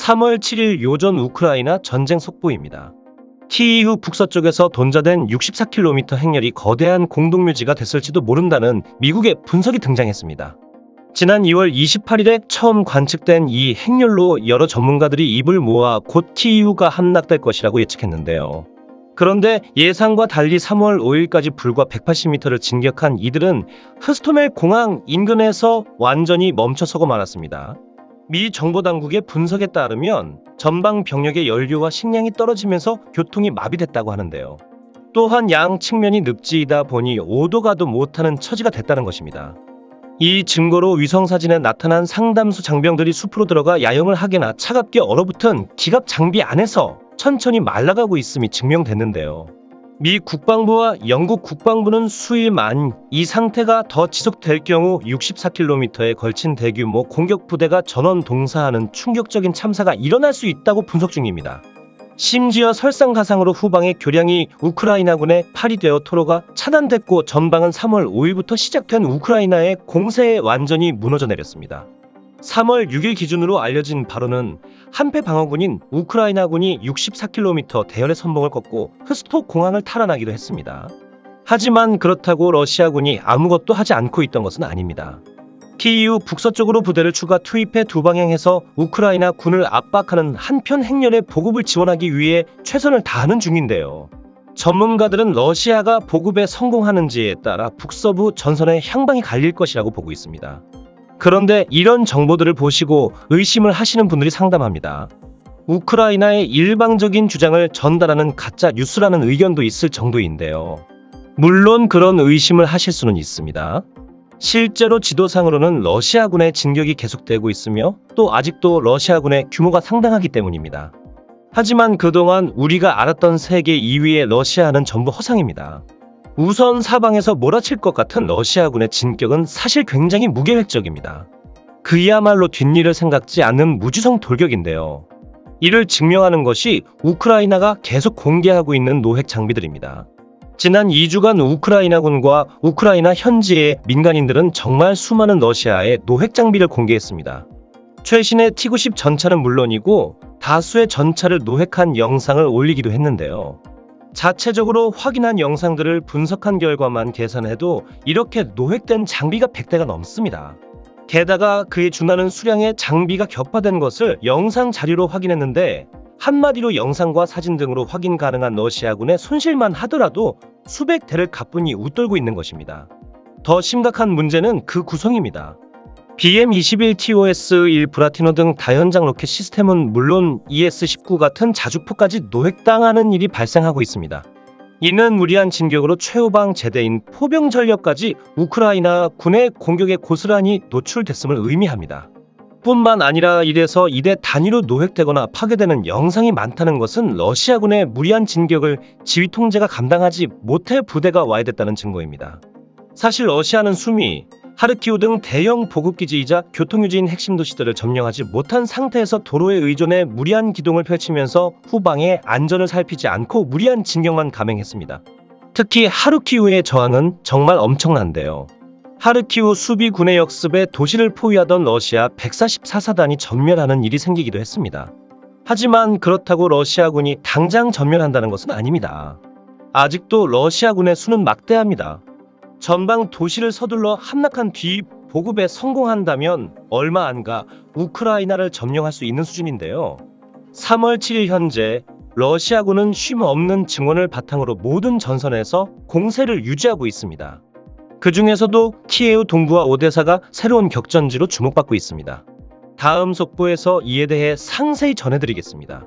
3월 7일 요전 우크라이나 전쟁 속보입니다. 키이우 북서쪽에서 돈자된 64km 행렬이 거대한 공동묘지가 됐을지도 모른다는 미국의 분석이 등장했습니다. 지난 2월 28일에 처음 관측된 이 행렬로 여러 전문가들이 입을 모아 곧 키이우가 함락될 것이라고 예측했는데요. 그런데 예상과 달리 3월 5일까지 불과 180m를 진격한 이들은 흐스토멜 공항 인근에서 완전히 멈춰서고 말았습니다. 미 정보당국의 분석에 따르면 전방 병력의 연료와 식량이 떨어지면서 교통이 마비됐다고 하는데요. 또한 양 측면이 늪지이다 보니 오도 가도 못하는 처지가 됐다는 것입니다. 이 증거로 위성사진에 나타난 상담수 장병들이 숲으로 들어가 야영을 하거나 차갑게 얼어붙은 기갑 장비 안에서 천천히 말라가고 있음이 증명됐는데요. 미 국방부와 영국 국방부는 수일 만 이 상태가 더 지속될 경우 64km에 걸친 대규모 공격 부대가 전원 동사하는 충격적인 참사가 일어날 수 있다고 분석 중입니다. 심지어 설상가상으로 후방의 교량이 우크라이나군의 팔이 되어 토로가 차단됐고 전방은 3월 5일부터 시작된 우크라이나의 공세에 완전히 무너져 내렸습니다. 3월 6일 기준으로 알려진 바로는 한패 방어군인 우크라이나군이 64km 대열의 선봉을 꺾고 흐스토 공항을 탈환하기도 했습니다. 하지만 그렇다고 러시아군이 아무것도 하지 않고 있던 것은 아닙니다. 키이우 북서쪽으로 부대를 추가 투입해 두 방향에서 우크라이나 군을 압박하는 한편 행렬의 보급을 지원하기 위해 최선을 다하는 중인데요. 전문가들은 러시아가 보급에 성공하는지에 따라 북서부 전선의 향방이 갈릴 것이라고 보고 있습니다. 그런데 이런 정보들을 보시고 의심을 하시는 분들이 상담합니다. 우크라이나의 일방적인 주장을 전달하는 가짜 뉴스라는 의견도 있을 정도인데요. 물론 그런 의심을 하실 수는 있습니다. 실제로 지도상으로는 러시아군의 진격이 계속되고 있으며 또 아직도 러시아군의 규모가 상당하기 때문입니다. 하지만 그동안 우리가 알았던 세계 2위의 러시아는 전부 허상입니다. 우선 사방에서 몰아칠 것 같은 러시아군의 진격은 사실 굉장히 무계획적입니다. 그야말로 뒷일을 생각지 않는 무지성 돌격인데요. 이를 증명하는 것이 우크라이나가 계속 공개하고 있는 노획 장비들입니다. 지난 2주간 우크라이나군과 우크라이나 현지의 민간인들은 정말 수많은 러시아의 노획 장비를 공개했습니다. 최신의 T-90 전차는 물론이고 다수의 전차를 노획한 영상을 올리기도 했는데요. 자체적으로 확인한 영상들을 분석한 결과만 계산해도 이렇게 노획된 장비가 100대가 넘습니다. 게다가 그에 준하는 수량의 장비가 격파된 것을 영상 자료로 확인했는데 한마디로 영상과 사진 등으로 확인 가능한 러시아군의 손실만 하더라도 수백 대를 가뿐히 웃돌고 있는 것입니다. 더 심각한 문제는 그 구성입니다. BM-21TOS-1 브라티노 등 다연장 로켓 시스템은 물론 ES-19 같은 자주포까지 노획당하는 일이 발생하고 있습니다. 이는 무리한 진격으로 최후방 제대인 포병 전력까지 우크라이나 군의 공격에 고스란히 노출됐음을 의미합니다. 뿐만 아니라 1에서 2대 단위로 노획되거나 파괴되는 영상이 많다는 것은 러시아군의 무리한 진격을 지휘 통제가 감당하지 못해 부대가 와해됐다는 증거입니다. 사실 러시아는 수미, 하르키우 등 대형 보급기지이자 교통유지인 핵심 도시들을 점령하지 못한 상태에서 도로에 의존해 무리한 기동을 펼치면서 후방의 안전을 살피지 않고 무리한 진격만 감행했습니다. 특히 하르키우의 저항은 정말 엄청난데요. 하르키우 수비군의 역습에 도시를 포위하던 러시아 144사단이 전멸하는 일이 생기기도 했습니다. 하지만 그렇다고 러시아군이 당장 전멸한다는 것은 아닙니다. 아직도 러시아군의 수는 막대합니다. 전방 도시를 서둘러 함락한 뒤 보급에 성공한다면 얼마 안 가 우크라이나를 점령할 수 있는 수준인데요. 3월 7일 현재 러시아군은 쉼 없는 증원을 바탕으로 모든 전선에서 공세를 유지하고 있습니다. 그 중에서도 키예우 동부와 오데사가 새로운 격전지로 주목받고 있습니다. 다음 속보에서 이에 대해 상세히 전해드리겠습니다.